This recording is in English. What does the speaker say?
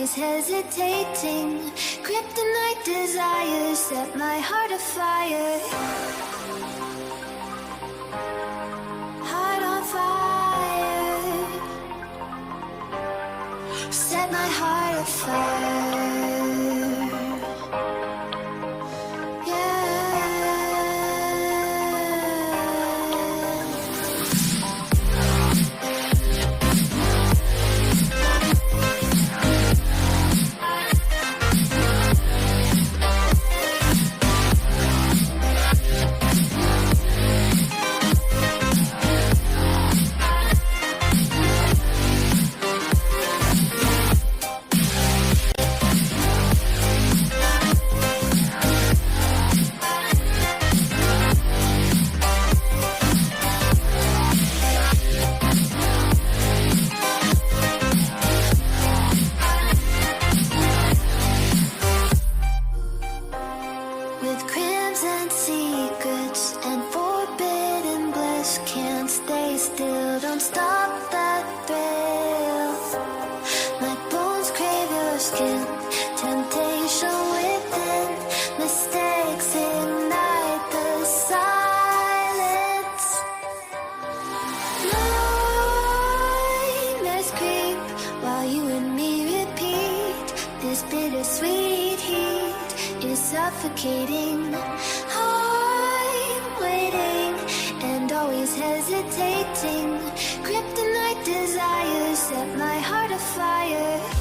always hesitating. Kryptonite desires set my heart afire. Heart on fire. Set my heart afire. With crimson secrets and forbidden bliss, can't stay still, don't stop that thrill. My bones crave your skin, temptation within, mistakes ignite the silence. Nightmares creep while you and me repeat. This bittersweet heat is suffocating. I'm waiting and always hesitating. Kryptonite desires set my heart afire.